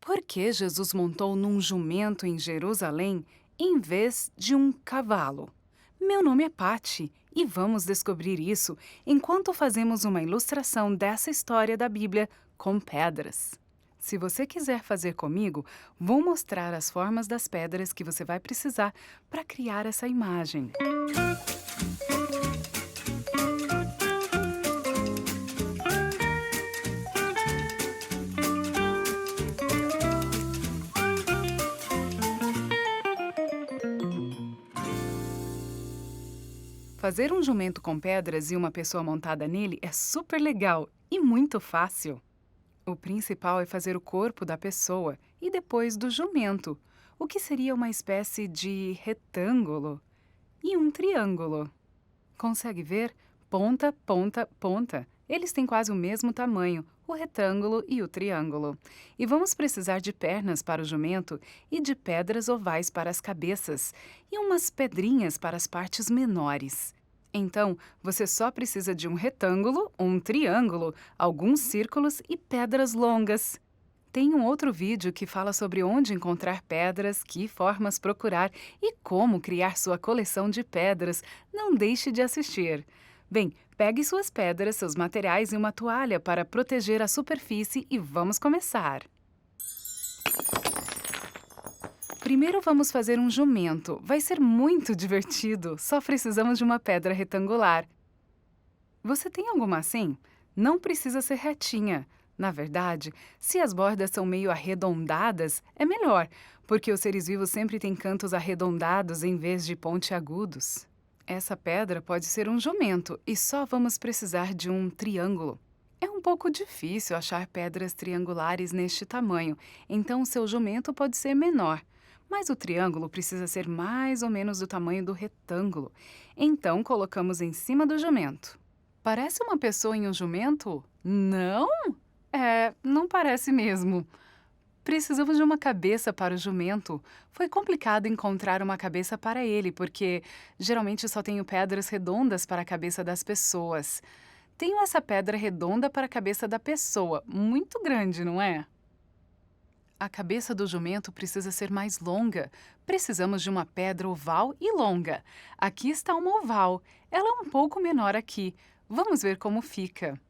Por que Jesus montou num jumento em Jerusalém em vez de um cavalo? Meu nome é Pati e vamos descobrir isso enquanto fazemos uma ilustração dessa história da Bíblia com pedras. Se você quiser fazer comigo, vou mostrar as formas das pedras que você vai precisar para criar essa imagem. Fazer um jumento com pedras e uma pessoa montada nele é super legal e muito fácil. O principal é fazer o corpo da pessoa e depois do jumento, o que seria uma espécie de retângulo e um triângulo. Consegue ver? Ponta, ponta, ponta. Eles têm quase o mesmo tamanho, o retângulo e o triângulo. E vamos precisar de pernas para o jumento e de pedras ovais para as cabeças e umas pedrinhas para as partes menores. Então, você só precisa de um retângulo, um triângulo, alguns círculos e pedras longas. Tem um outro vídeo que fala sobre onde encontrar pedras, que formas procurar e como criar sua coleção de pedras. Não deixe de assistir. Bem, pegue suas pedras, seus materiais e uma toalha para proteger a superfície e vamos começar. Primeiro vamos fazer um jumento. Vai ser muito divertido. Só precisamos de uma pedra retangular. Você tem alguma assim? Não precisa ser retinha. Na verdade, se as bordas são meio arredondadas, é melhor, porque os seres vivos sempre têm cantos arredondados em vez de pontiagudos. Essa pedra pode ser um jumento e só vamos precisar de um triângulo. É um pouco difícil achar pedras triangulares neste tamanho, então o seu jumento pode ser menor. Mas o triângulo precisa ser mais ou menos do tamanho do retângulo. Então colocamos em cima do jumento. Parece uma pessoa em um jumento? Não? Não parece mesmo. Precisamos de uma cabeça para o jumento. Foi complicado encontrar uma cabeça para ele, porque geralmente só tenho pedras redondas para a cabeça das pessoas. Tenho essa pedra redonda para a cabeça da pessoa. Muito grande, não é? A cabeça do jumento precisa ser mais longa. Precisamos de uma pedra oval e longa. Aqui está uma oval. Ela é um pouco menor aqui. Vamos ver como fica.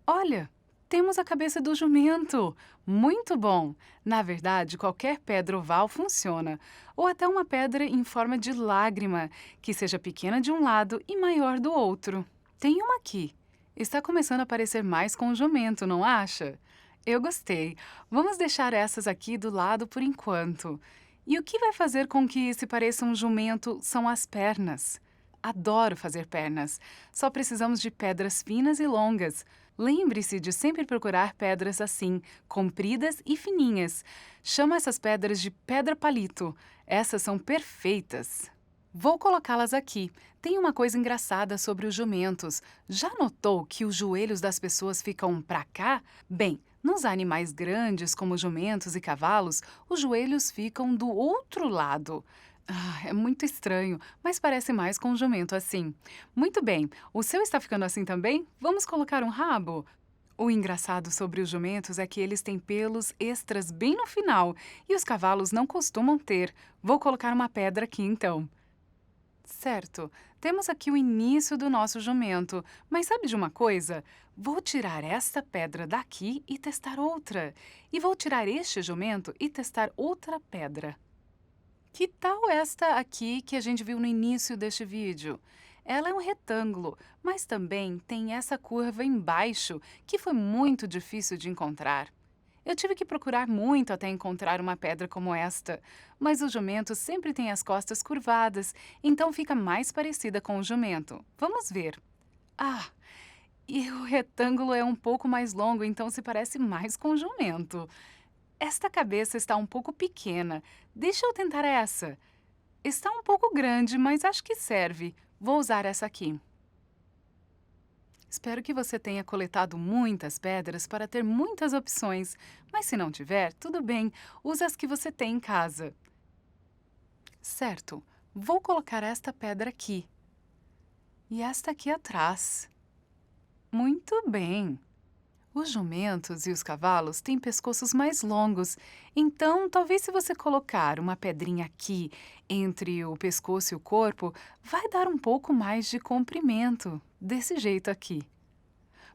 Olha, temos a cabeça do jumento. Muito bom! Na verdade, qualquer pedra oval funciona. Ou até uma pedra em forma de lágrima, que seja pequena de um lado e maior do outro. Tem uma aqui. Está começando a parecer mais com o jumento, não acha? Eu gostei. Vamos deixar essas aqui do lado por enquanto. E o que vai fazer com que se pareça um jumento são as pernas. Adoro fazer pernas. Só precisamos de pedras finas e longas. Lembre-se de sempre procurar pedras assim, compridas e fininhas. Chama essas pedras de pedra palito. Essas são perfeitas. Vou colocá-las aqui. Tem uma coisa engraçada sobre os jumentos. Já notou que os joelhos das pessoas ficam para cá? Bem, nos animais grandes, como jumentos e cavalos, os joelhos ficam do outro lado. É muito estranho, mas parece mais com um jumento assim. Muito bem, o seu está ficando assim também? Vamos colocar um rabo? O engraçado sobre os jumentos é que eles têm pelos extras bem no final, e os cavalos não costumam ter. Vou colocar uma pedra aqui então. Certo, temos aqui o início do nosso jumento, mas sabe de uma coisa? Vou tirar esta pedra daqui e testar outra. E vou tirar este jumento e testar outra pedra. Que tal esta aqui que a gente viu no início deste vídeo? Ela é um retângulo, mas também tem essa curva embaixo que foi muito difícil de encontrar. Eu tive que procurar muito até encontrar uma pedra como esta, mas o jumento sempre tem as costas curvadas, então fica mais parecida com o jumento. Vamos ver. E o retângulo é um pouco mais longo, então se parece mais com o jumento. Esta cabeça está um pouco pequena. Deixa eu tentar essa. Está um pouco grande, mas acho que serve. Vou usar essa aqui. Espero que você tenha coletado muitas pedras para ter muitas opções. Mas se não tiver, tudo bem. Use as que você tem em casa. Certo. Vou colocar esta pedra aqui. E esta aqui atrás. Muito bem. Os jumentos e os cavalos têm pescoços mais longos, então talvez se você colocar uma pedrinha aqui entre o pescoço e o corpo, vai dar um pouco mais de comprimento, desse jeito aqui.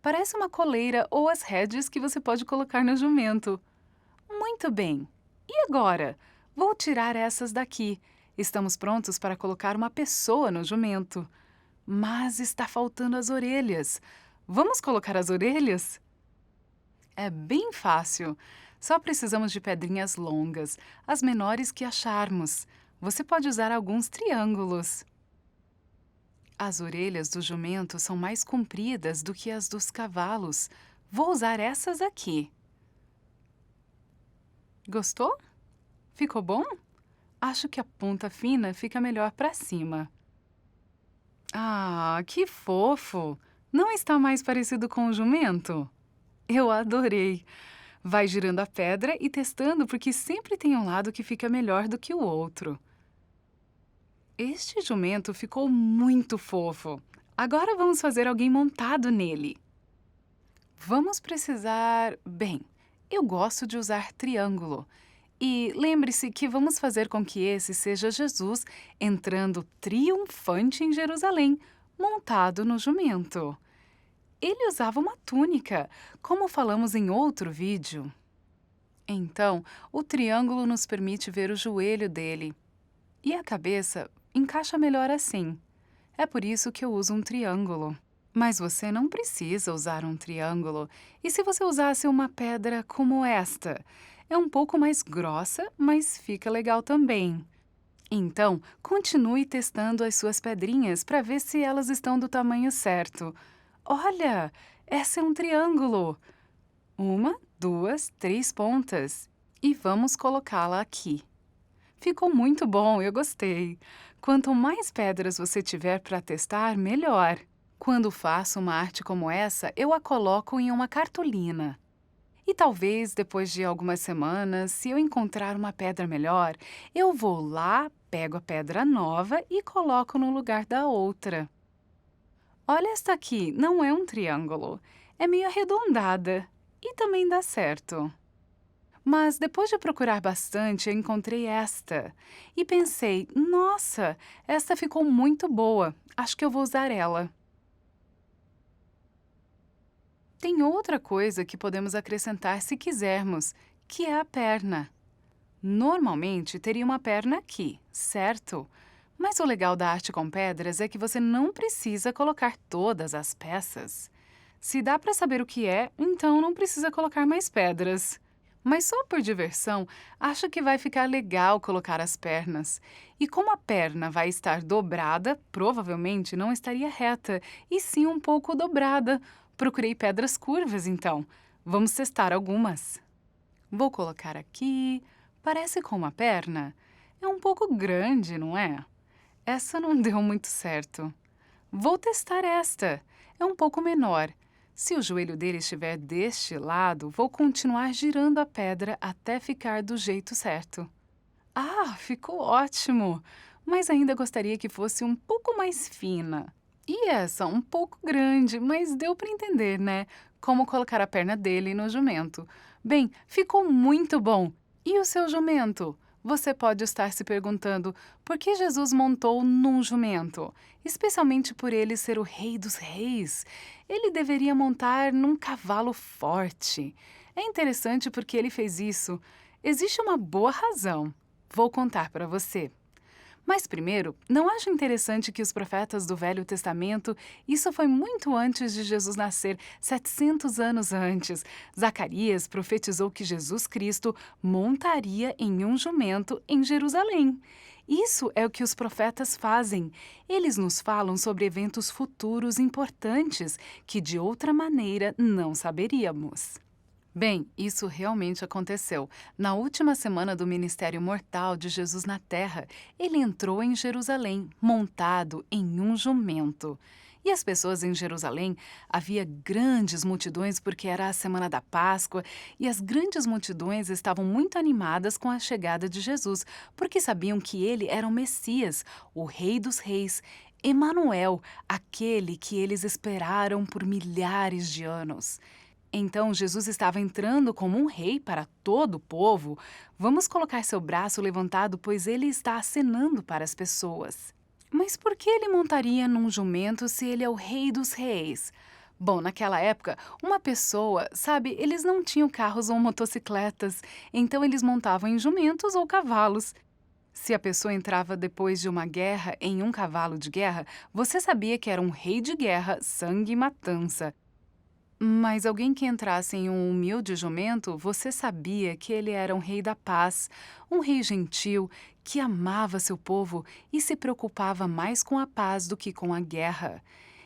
Parece uma coleira ou as rédeas que você pode colocar no jumento. Muito bem. E agora? Vou tirar essas daqui. Estamos prontos para colocar uma pessoa no jumento. Mas está faltando as orelhas. Vamos colocar as orelhas? É bem fácil. Só precisamos de pedrinhas longas, as menores que acharmos. Você pode usar alguns triângulos. As orelhas do jumento são mais compridas do que as dos cavalos. Vou usar essas aqui. Gostou? Ficou bom? Acho que a ponta fina fica melhor para cima. Ah, que fofo! Não está mais parecido com o jumento? Eu adorei! Vai girando a pedra e testando porque sempre tem um lado que fica melhor do que o outro. Este jumento ficou muito fofo. Agora vamos fazer alguém montado nele. Vamos precisar... Bem, eu gosto de usar triângulo. E lembre-se que vamos fazer com que esse seja Jesus entrando triunfante em Jerusalém, montado no jumento. Ele usava uma túnica, como falamos em outro vídeo. Então, o triângulo nos permite ver o joelho dele. E a cabeça encaixa melhor assim. É por isso que eu uso um triângulo. Mas você não precisa usar um triângulo. E se você usasse uma pedra como esta? É um pouco mais grossa, mas fica legal também. Então, continue testando as suas pedrinhas para ver se elas estão do tamanho certo. Olha, essa é um triângulo. 1, 2, 3 pontas. E vamos colocá-la aqui. Ficou muito bom, eu gostei. Quanto mais pedras você tiver para testar, melhor. Quando faço uma arte como essa, eu a coloco em uma cartolina. E talvez, depois de algumas semanas, se eu encontrar uma pedra melhor, eu vou lá, pego a pedra nova e coloco no lugar da outra. Olha esta aqui, não é um triângulo. É meio arredondada. E também dá certo. Mas depois de procurar bastante, eu encontrei esta. E pensei, nossa, esta ficou muito boa. Acho que eu vou usar ela. Tem outra coisa que podemos acrescentar se quisermos, que é a perna. Normalmente teria uma perna aqui, certo? Mas o legal da arte com pedras é que você não precisa colocar todas as peças. Se dá para saber o que é, então não precisa colocar mais pedras. Mas só por diversão, acho que vai ficar legal colocar as pernas. E como a perna vai estar dobrada, provavelmente não estaria reta, e sim um pouco dobrada. Procurei pedras curvas, então. Vamos testar algumas. Vou colocar aqui. Parece com uma perna? É um pouco grande, não é? Essa não deu muito certo. Vou testar esta. É um pouco menor. Se o joelho dele estiver deste lado, vou continuar girando a pedra até ficar do jeito certo. Ah, ficou ótimo! Mas ainda gostaria que fosse um pouco mais fina. E essa, um pouco grande, mas deu para entender, né? Como colocar a perna dele no jumento. Bem, ficou muito bom! E o seu jumento? Você pode estar se perguntando por que Jesus montou num jumento, especialmente por ele ser o rei dos reis. Ele deveria montar num cavalo forte. É interessante porque ele fez isso. Existe uma boa razão. Vou contar para você. Mas primeiro, não acha interessante que os profetas do Velho Testamento, isso foi muito antes de Jesus nascer, 700 anos antes, Zacarias profetizou que Jesus Cristo montaria em um jumento em Jerusalém. Isso é o que os profetas fazem. Eles nos falam sobre eventos futuros importantes que de outra maneira não saberíamos. Bem, isso realmente aconteceu. Na última semana do ministério mortal de Jesus na Terra, ele entrou em Jerusalém, montado em um jumento. E as pessoas em Jerusalém, havia grandes multidões porque era a semana da Páscoa, e as grandes multidões estavam muito animadas com a chegada de Jesus, porque sabiam que ele era o Messias, o Rei dos Reis, Emanuel, aquele que eles esperaram por milhares de anos. Então Jesus estava entrando como um rei para todo o povo. Vamos colocar seu braço levantado, pois ele está acenando para as pessoas. Mas por que ele montaria num jumento se ele é o rei dos reis? Bom, naquela época, uma pessoa, sabe, eles não tinham carros ou motocicletas, então eles montavam em jumentos ou cavalos. Se a pessoa entrava depois de uma guerra em um cavalo de guerra, você sabia que era um rei de guerra, sangue e matança. Mas alguém que entrasse em um humilde jumento, você sabia que ele era um rei da paz, um rei gentil, que amava seu povo e se preocupava mais com a paz do que com a guerra.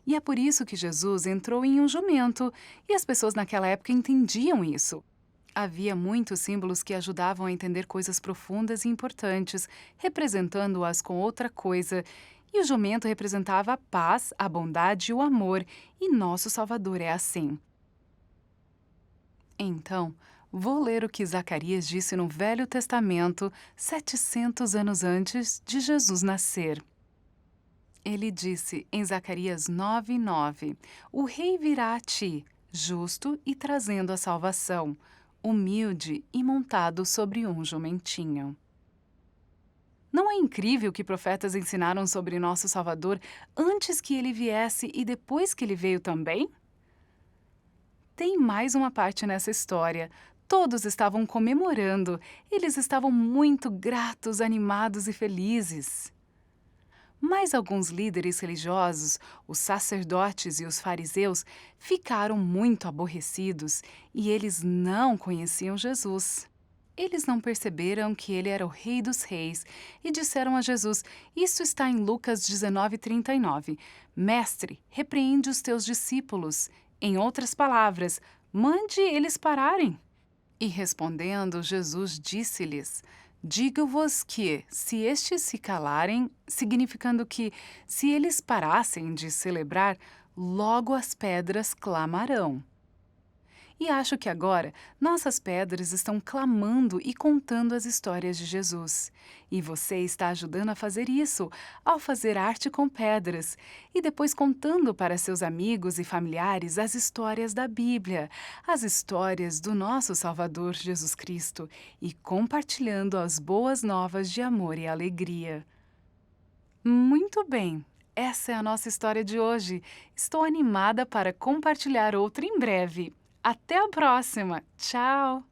E é por isso que Jesus entrou em um jumento, e as pessoas naquela época entendiam isso. Havia muitos símbolos que ajudavam a entender coisas profundas e importantes, representando-as com outra coisa. E o jumento representava a paz, a bondade e o amor, e nosso Salvador é assim. Então, vou ler o que Zacarias disse no Velho Testamento, 700 anos antes de Jesus nascer. Ele disse em Zacarias 9:9: O rei virá a ti, justo e trazendo a salvação, humilde e montado sobre um jumentinho. Não é incrível que profetas ensinaram sobre nosso Salvador antes que ele viesse e depois que ele veio também? Tem mais uma parte nessa história. Todos estavam comemorando, eles estavam muito gratos, animados e felizes. Mas alguns líderes religiosos, os sacerdotes e os fariseus, ficaram muito aborrecidos e eles não conheciam Jesus. Eles não perceberam que ele era o Rei dos Reis e disseram a Jesus, isso está em Lucas 19:39, Mestre, repreende os teus discípulos. Em outras palavras, mande eles pararem. E respondendo, Jesus disse-lhes, digo-vos que, se estes se calarem, significando que, se eles parassem de celebrar, logo as pedras clamarão. E acho que agora nossas pedras estão clamando e contando as histórias de Jesus. E você está ajudando a fazer isso, ao fazer arte com pedras, e depois contando para seus amigos e familiares as histórias da Bíblia, as histórias do nosso Salvador Jesus Cristo, e compartilhando as boas novas de amor e alegria. Muito bem! Essa é a nossa história de hoje. Estou animada para compartilhar outra em breve. Até a próxima! Tchau!